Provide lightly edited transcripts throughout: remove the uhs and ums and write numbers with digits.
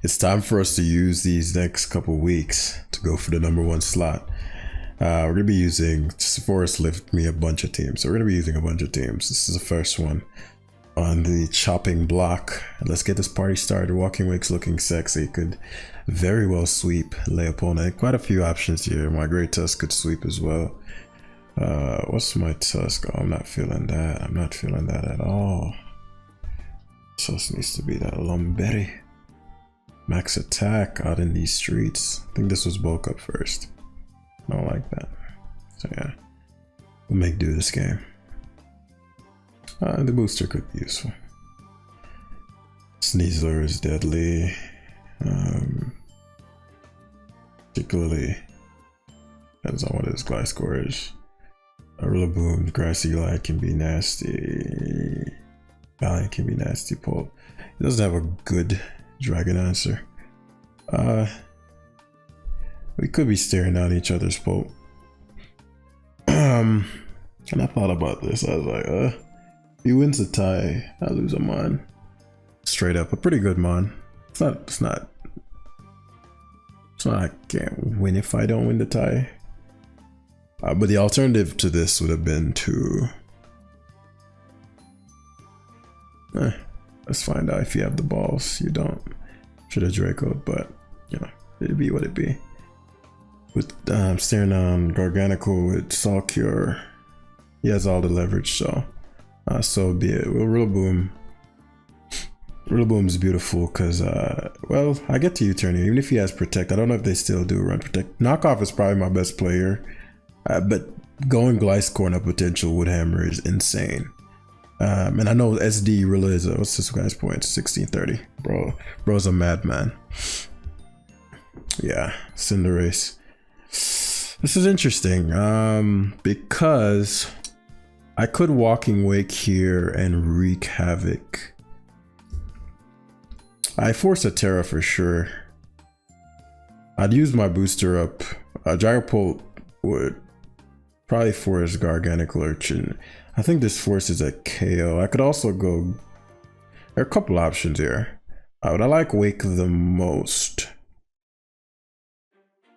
it's time for us to use these next couple weeks to go for the #1 slot. We're gonna be using Forest lift me a bunch of teams, so we're gonna be using a bunch of teams. This is the first one on the chopping block. Let's get this party started. Walking Wake's looking sexy. Could very well sweep lay opponent. Quite a few options here. My Great Tusk could sweep as well. What's my Tusk? Oh, I'm not feeling that. I'm not feeling that at all. Tusk needs to be that Lumberry. Max attack out in these streets. I think this was bulk up first. I don't like that. So yeah, we'll make do this game. The booster could be useful. Sneasler is deadly. Particularly depends on what his glass score is. Rillaboom, Grassy Light can be nasty. Valiant can be nasty. Pulp. He doesn't have a good dragon answer. We could be staring down each other's Pulp. And I thought about this. I was like, if he wins a tie, I lose a Mon. Straight up, a pretty good Mon. It's not I can't win if I don't win the tie. But the alternative to this would have been to let's find out if you have the balls. You don't. Should have Draco'd, but you know, it'd be what it be. With staring on Garganical with Saw Cure, he has all the leverage, so so be it. Well, Rillaboom is beautiful because well, I get to U-turn here. Even if he has Protect, I don't know if they still do run Protect. Knockoff is probably my best player, but going Gliscor up potential Woodhammer is insane. And I know SD Rilla is what's this guy's points? 1630. Bro's a madman. Yeah, Cinderace. This is interesting because I could Walking Wake here and wreak havoc. I force a Terra for sure. I'd use my booster up. Dragapult would probably force Garganical Urchin. I think this forces a KO. I could also go. There are a couple options here. But I like Wake the most.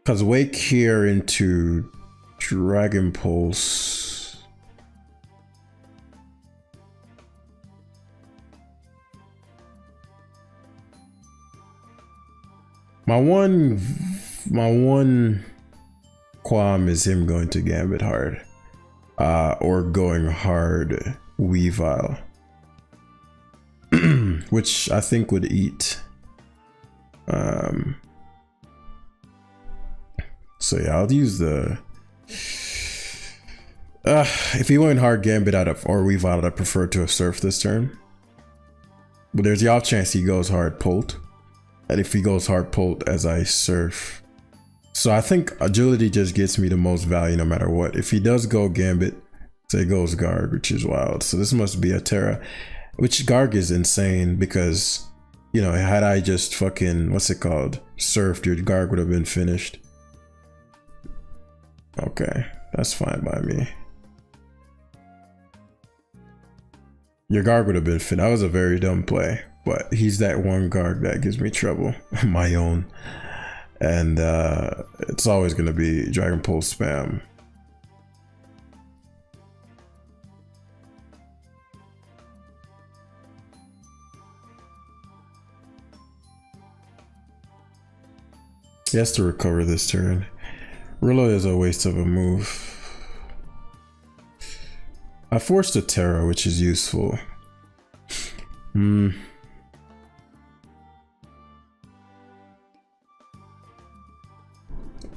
Because Wake here into Dragon Pulse. My one qualm is him going to Gambit hard. Or going hard Weavile. Which I think would eat. So yeah, I'll use the if he went hard Gambit out of or Weavile, I prefer to have surfed this turn. But there's the off chance he goes hard Pult. And if he goes hard Pult as I surf. So I think agility just gets me the most value no matter what. If he does go Gambit, say goes Garg, which is wild. So this must be a Terra. Which Garg is insane because, you know, had I just fucking, what's it called? Surfed, your Garg would have been finished. Okay, that's fine by me. Your Garg would have been finished. That was a very dumb play, but he's that one Garg that gives me trouble. My own. And it's always going to be Dragon Pulse spam. He has to recover this turn. Rilla is a waste of a move. I forced a Terra, which is useful.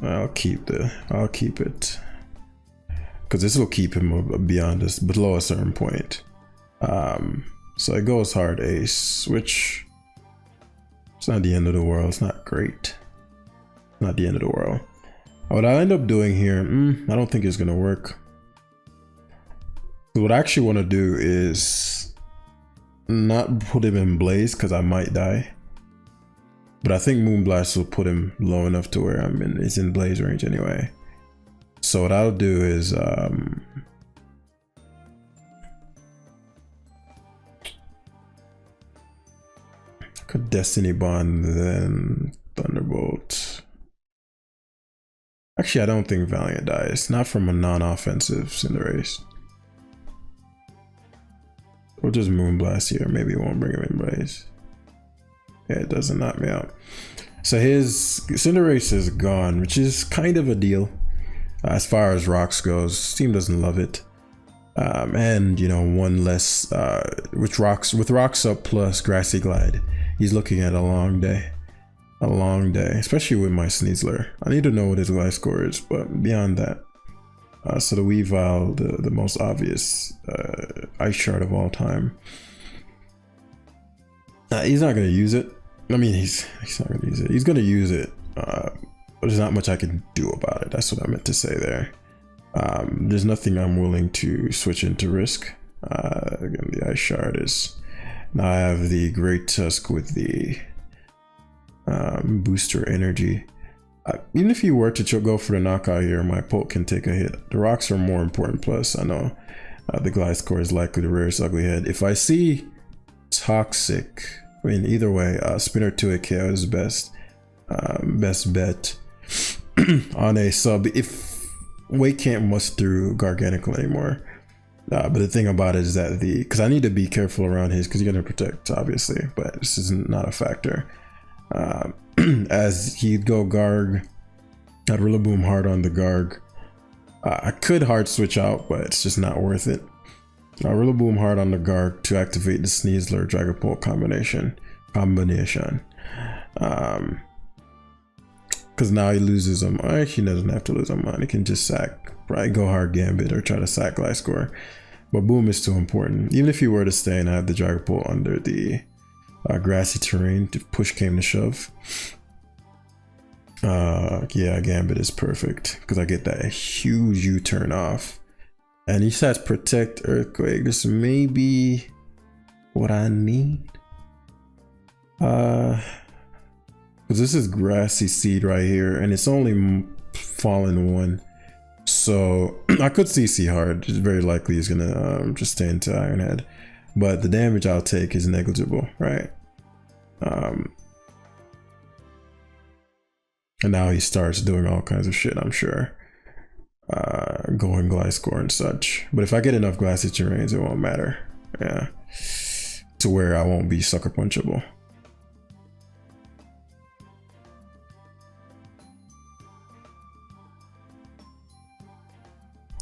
I'll keep it. Because this will keep him beyond us, below a certain point. So it goes hard Ace, which it's not the end of the world. It's not great. Not the end of the world. What I end up doing here, I don't think it's gonna work. What I actually want to do is not put him in Blaze because I might die. But I think Moonblast will put him low enough to where he's in Blaze range anyway. So what I'll do is Destiny Bond, then Thunderbolt. Actually, I don't think Valiant dies. Not from a non-offensive Cinderace. We'll just Moonblast here. Maybe it won't bring him in Blaze. Yeah, it doesn't knock me out. So his Cinderace is gone, which is kind of a deal. As far as rocks goes, team doesn't love it. And you know, one less with rocks up plus Grassy Glide, he's looking at a long day. A long day, especially with my Sneasler. I need to know what his glide score is, but beyond that. So the Weavile, the most obvious ice shard of all time. He's not going to use it. I mean, he's not going to use it. He's going to use it, but there's not much I can do about it. That's what I meant to say there. There's nothing I'm willing to switch into risk. Again, the ice shard is. Now I have the Great Tusk with the booster energy. Even if you were to go for the knockout here, my Polt can take a hit. The rocks are more important. Plus, I know the glide score is likely to rear its ugly head. If I see Toxic, I mean, either way, Spinner 2 KO is best bet on a sub. If Wake can't must through Garganacl anymore. But the thing about it is that because I need to be careful around his, because you're gonna protect obviously, but this is not a factor. As he'd go Garg, I'd Rillaboom hard on the Garg. I could hard switch out, but it's just not worth it. Rillaboom hard on the Garg to activate the Sneasler Dragapult combination. Because now he loses him. Actually, doesn't have to lose him on. He can just sack, probably go hard Gambit or try to sack Glide Score. But Boom is too important. Even if he were to stay and have the Dragapult under the grassy terrain, if push came to shove. Yeah, Gambit is perfect because I get that huge U-turn off. And he says Protect Earthquake. This may be what I need. Because this is Grassy Seed right here, and it's only fallen one. So I could CC hard. It's very likely he's gonna just stay into Ironhead. But the damage I'll take is negligible, right? And now he starts doing all kinds of shit, I'm sure. Going Glide Score and such. But if I get enough Glassy Terrains, it won't matter. Yeah. To where I won't be sucker punchable.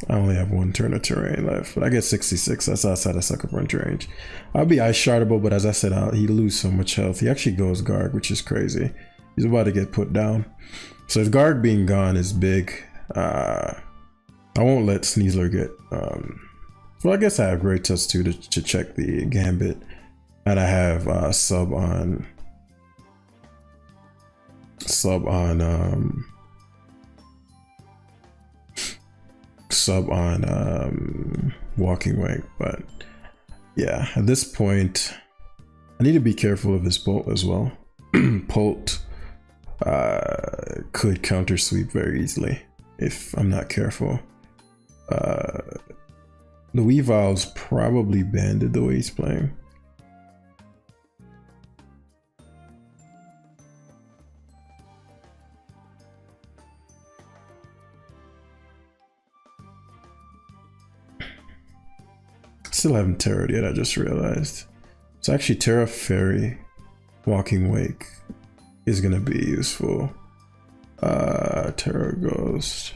I only have one turn of terrain left, but I get 66. That's outside of sucker punch range. I'll be ice shardable, but as I said, he lose so much health. He actually goes Garg, which is crazy. He's about to get put down. So if Garg being gone is big, I won't let Sneasler get. Well, I guess I have Great Tusk too to check the Gambit, and I have sub on Walking Wake. But yeah, at this point I need to be careful of his Polt as well. Polt could counter sweep very easily if I'm not careful. The Weavile's probably banded the way he's playing. Still haven't Terra'd yet, I just realized. So actually Terra Fairy Walking Wake is gonna be useful. Terra Ghost.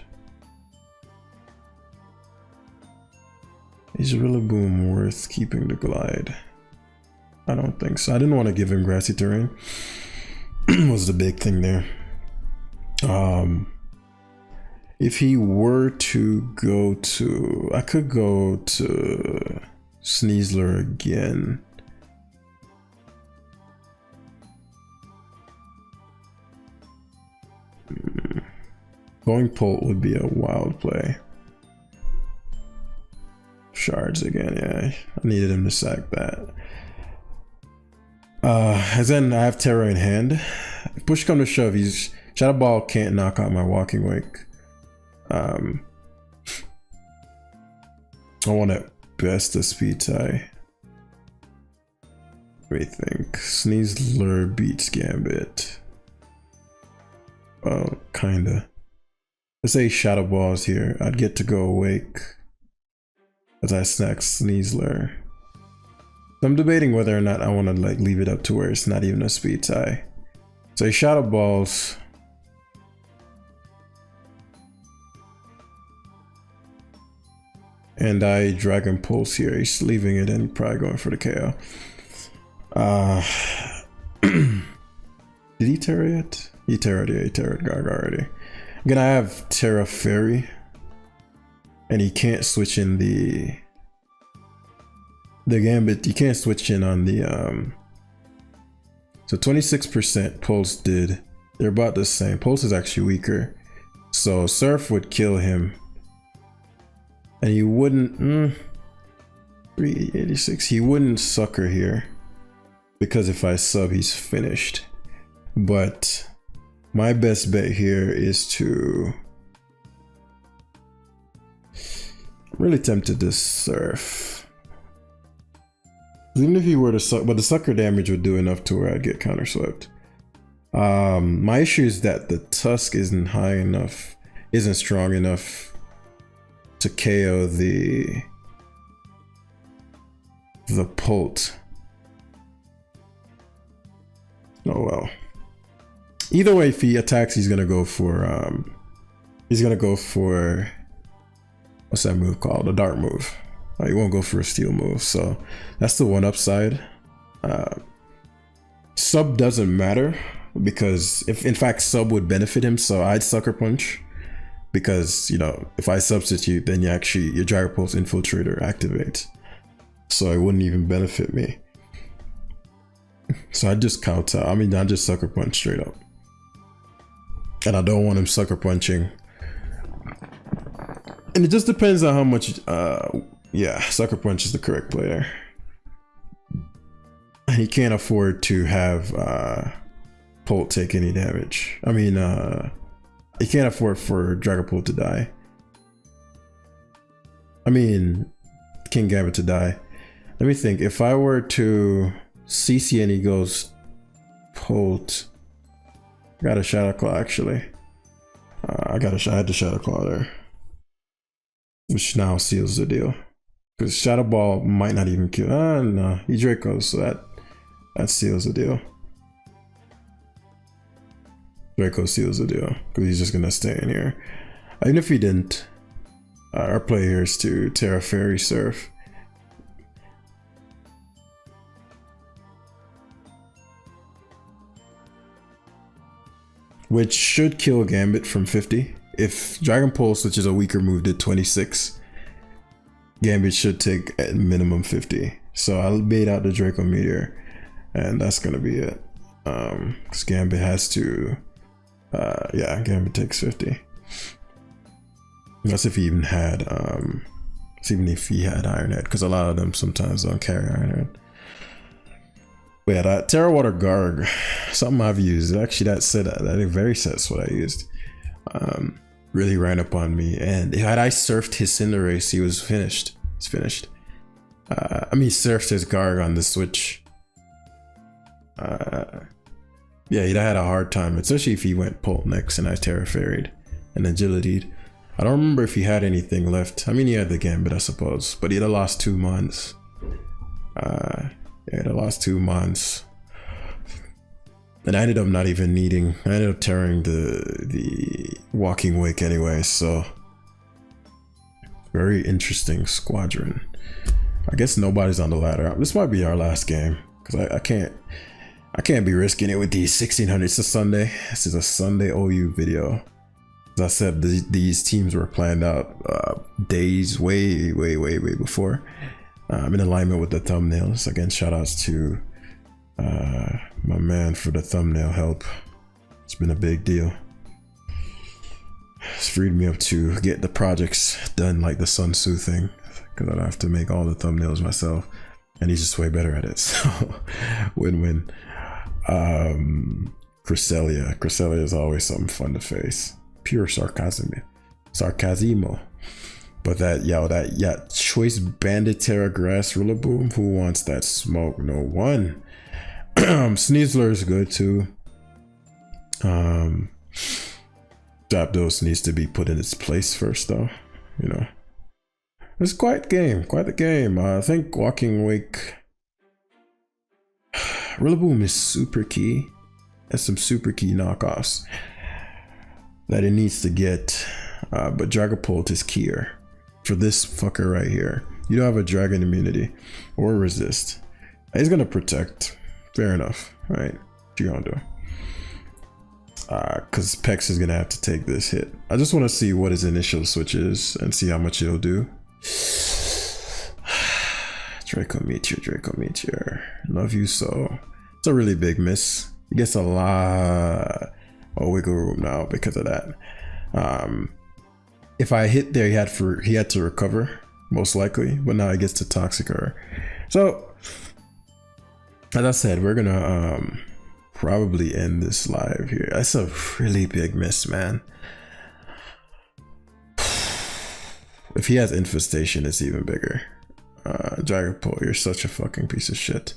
Is Rillaboom worth keeping the Glide? I don't think so. I didn't want to give him Grassy Terrain. Was the big thing there. If he were to go to, I could go to Sneasler again. Going Polt would be a wild play. Shards again, yeah. I needed him to sack that. As then I have Terra in hand. If push come to shove, he's Shadow Ball can't knock out my Walking Wake. I want to best the speed tie. Let me think. Sneasler beats Gambit. Well, kinda. Let's say Shadow Balls here. I'd get to go awake as I snack Sneasler. I'm debating whether or not I want to like leave it up to where it's not even a speed tie. So Shadow Balls. And I Dragon Pulse here. He's leaving it and probably going for the KO. Did he Terra yet? He Terra'd, yeah, he Terra'd Garg already. I'm gonna have Terra Fairy. And he can't switch in the Gambit. You can't switch in on the so 26% Pulse did. They're about the same. Pulse is actually weaker. So Surf would kill him. And he wouldn't 386. He wouldn't sucker here. Because if I sub, he's finished. But my best bet here is to... I'm really tempted to Surf. Even if he were to suck, but the sucker damage would do enough to where I'd get counterswept. My issue is that the Tusk isn't high enough, isn't strong enough to KO the Pult. Oh well. Either way, if he attacks, he's gonna go for what's that move called? A dark move. He won't go for a steel move. So that's the one upside. Sub doesn't matter because if in fact sub would benefit him, so I'd sucker punch because you know if I substitute, then you actually your Dragon Pulse Infiltrator activates, so it wouldn't even benefit me. So I just counter. I mean, I just sucker punch straight up, and I don't want him sucker punching. And it just depends on how much. Yeah, sucker punch is the correct player. He can't afford to have Pult take any damage. I mean, he can't afford for Dragon Pult to die. I mean, King Gambit to die. Let me think. If I were to CC and he goes Pult, I got a Shadow Claw actually. I had the Shadow Claw there, which now seals the deal. Because Shadow Ball might not even kill. No, he Dracos, so that seals the deal. Draco seals the deal because he's just gonna stay in here. Even if he didn't, our play here is to Terra Fairy Surf. Which should kill Gambit from 50. If Dragon Pulse, which is a weaker move, did 26, Gambit should take at minimum 50. So I'll bait out the Draco Meteor, and that's gonna be it. Because Gambit has to, yeah, Gambit takes 50. That's if he even had, even if he had Iron Head, because a lot of them sometimes don't carry Iron Head. But yeah, that Terra Water Garg, something I've used. Actually, that very set's what I used. Really ran up on me, and had I surfed his Cinderace, he was finished. He's finished. I mean, surfed his Garg on the switch. Yeah, he'd have had a hard time, especially if he went Pult next and I Terra Fairy'd and Agility'd. I don't remember if he had anything left. I mean, he had the Gambit, I suppose, but he'd have lost 2 months. Yeah, he'd have lost 2 months. And I ended up not even needing, I ended up tearing the Walking Wake anyway, so. Very interesting squadron. I guess nobody's on the ladder. This might be our last game, because I can't be risking it with these 1600. It's a Sunday. This is a Sunday OU video. As I said, these teams were planned out days way before. I'm in alignment with the thumbnails. Again, shout outs to my man for the thumbnail help. It's been a big deal. It's freed me up to get the projects done like the Sun Tzu thing, because I don't have to make all the thumbnails myself, and he's just way better at it. So win-win. Cresselia is always something fun to face. Pure sarcasmo. But that choice bandit Terra Grass Rillaboom, who wants that smoke? No one. Sneasler is good too. Zapdos needs to be put in its place first though, you know. It's quite the game. I think Walking Wake Rillaboom is super key. Has some super key knockoffs that it needs to get, but Dragapult is keyer for this fucker right here. You don't have a dragon immunity or resist. He's gonna protect. Fair enough, right? What you gonna do? Because Pex is gonna have to take this hit. I just want to see what his initial switch is and see how much it'll do. Draco Meteor. Love you so. It's a really big miss. He gets a lot of wiggle room now because of that. If I hit there, he had to recover most likely, but now he gets to Toxicroak. So, as I said, we're gonna probably end this live here. That's a really big miss, man. If he has Infestation, it's even bigger. Dragapult, you're such a fucking piece of shit.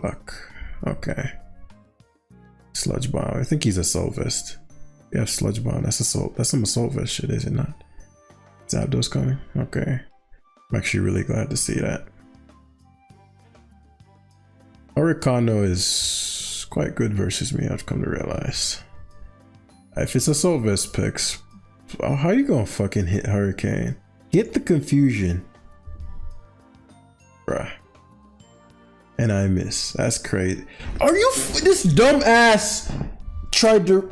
Fuck. Okay. Sludge Bomb. I think he's a Soul Vest. Yeah, Sludge Bomb. That's some Assault Vest shit, is it not? Zapdos coming? Okay. I'm actually really glad to see that. Hurricano is quite good versus me, I've come to realize. If it's a Soul Vest picks, how you gonna fucking hit Hurricane? Hit the confusion. Bruh. And I miss. That's crazy. Are you this dumb ass tried to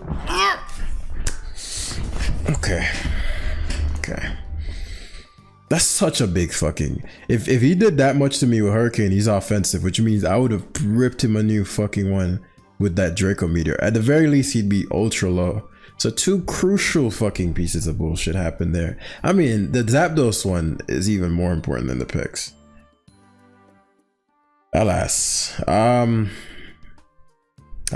Okay. That's such a big fucking if he did that much to me with Hurricane, he's offensive, which means I would have ripped him a new fucking one with that Draco Meteor. At the very least, he'd be ultra low. So two crucial fucking pieces of bullshit happened there. I mean, the Zapdos one is even more important than the picks. Alas. I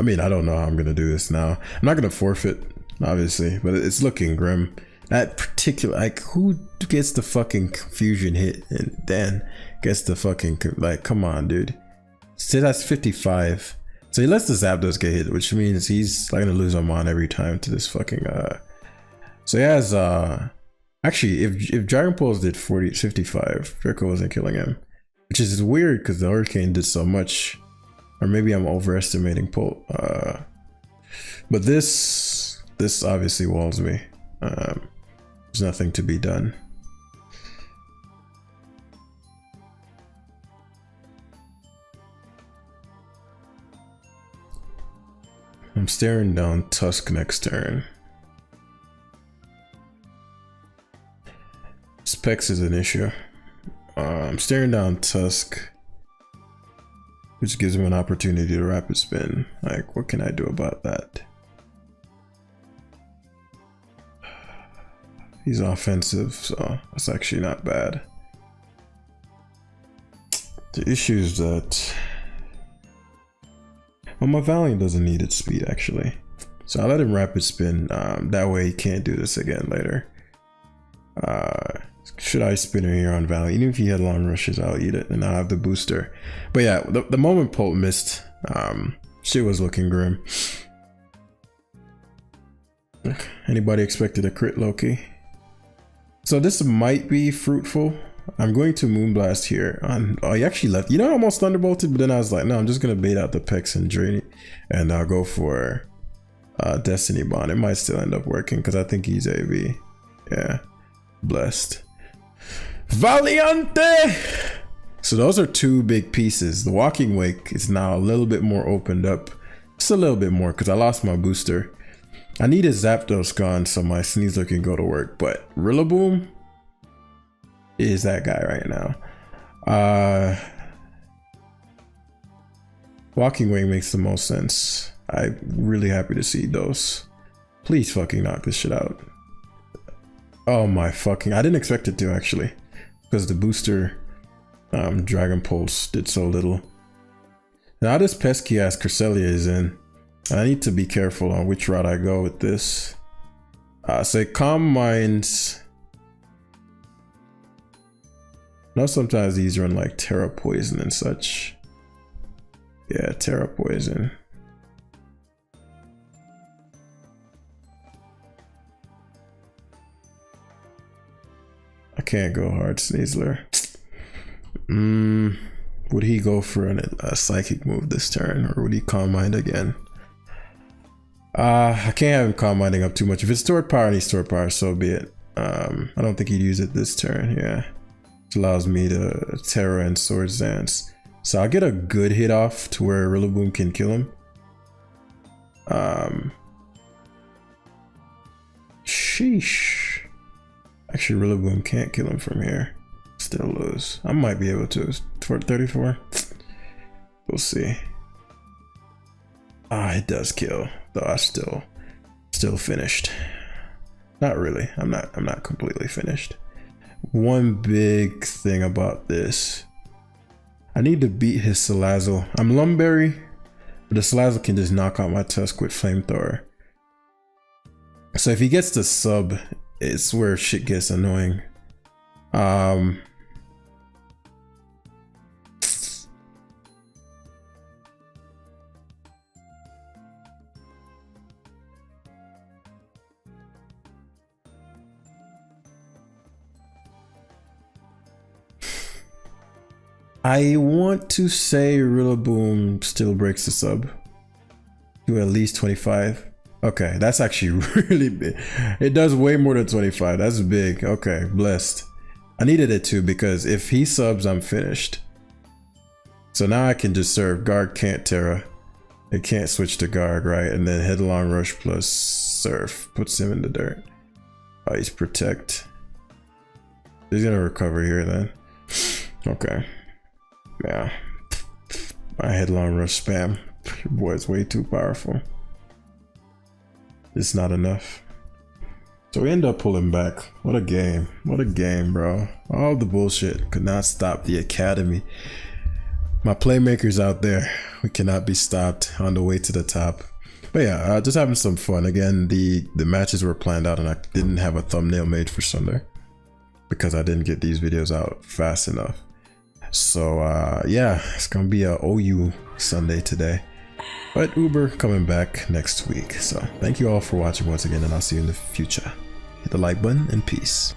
mean, I don't know how I'm gonna do this now. I'm not gonna forfeit, obviously, but it's looking grim. That particular, like, who gets the fucking confusion hit and then gets the fucking, like, come on, dude. So that's 55. So he lets the Zapdos get hit, which means he's like gonna lose Amon every time to this fucking so he has actually if Dragon Pulse did 55, Draco wasn't killing him. Which is weird because the Hurricane did so much. Or maybe I'm overestimating Pult. But this obviously walls me. There's nothing to be done. I'm staring down Tusk next turn. Specs is an issue. I'm staring down Tusk, which gives him an opportunity to rapid spin. Like, what can I do about that? He's offensive, so that's actually not bad. The issue is that, well, my Valiant doesn't need its speed actually, so I let him rapid spin. That way he can't do this again later. Should I spinner here on Valiant? Even if he had long rushes, I'll eat it, and I'll have the booster. But yeah, the moment Pult missed, shit was looking grim. Anybody expected a crit, Loki? So this might be fruitful. I'm going to Moonblast here on, oh, he actually left. You know, I almost Thunderbolted, but then I was like, no, I'm just gonna bait out the Pex and drain it, and I'll go for Destiny Bond. It might still end up working because I think he's AV. Yeah, blessed. Valiante! So those are two big pieces. The Walking Wake is now a little bit more opened up. Just a little bit more because I lost my booster. I need a Zapdos gone so my Sneasler can go to work, but Rillaboom is that guy right now. Walking Wake makes the most sense. I'm really happy to see those. Please fucking knock this shit out. Oh my fucking, I didn't expect it to actually, because the booster Dragon Pulse did so little. Now this pesky ass Cresselia is in. I need to be careful on which route I go with this. Say Calm Minds. Now sometimes these run like Terra Poison and such. Yeah, Terra Poison. I can't go hard Sneasler. Would he go for a psychic move this turn, or would he Calm Mind again? I can't have him Calm Minding up too much. If it's stored power and he's stored power, so be it. I don't think he'd use it this turn. Yeah, which allows me to Terra and Swords Dance. So I'll get a good hit off to where Rillaboom can kill him. Sheesh. Actually, Rillaboom can't kill him from here. Still lose. I might be able to. For 34. We'll see. Ah, it does kill. Though I still finished. Not really. I'm not completely finished. One big thing about this. I need to beat his Salazzle. I'm Lumberry, but the Salazzle can just knock out my Tusk with Flamethrower. So if he gets the sub, it's where shit gets annoying. I want to say Rillaboom still breaks the sub to at least 25. Okay, that's actually really big. It does way more than 25. That's big. Okay, blessed. I needed it too, because if he subs, I'm finished. So now I can just serve. Garg can't Terra. It can't switch to Garg, right? And then Headlong Rush plus Surf puts him in the dirt. Oh, he's Protect. He's gonna recover here then. Okay. Yeah. My Headlong Rush spam. Your boy's way too powerful. It's not enough. So we end up pulling back. What a game. What a game, bro. All the bullshit could not stop the Academy. My playmakers out there, we cannot be stopped on the way to the top. But yeah, just having some fun. Again, the matches were planned out and I didn't have a thumbnail made for Sunday because I didn't get these videos out fast enough. So yeah, it's gonna be a OU Sunday today, but Uber coming back next week. So thank you all for watching once again, and I'll see you in the future. Hit the like button and peace.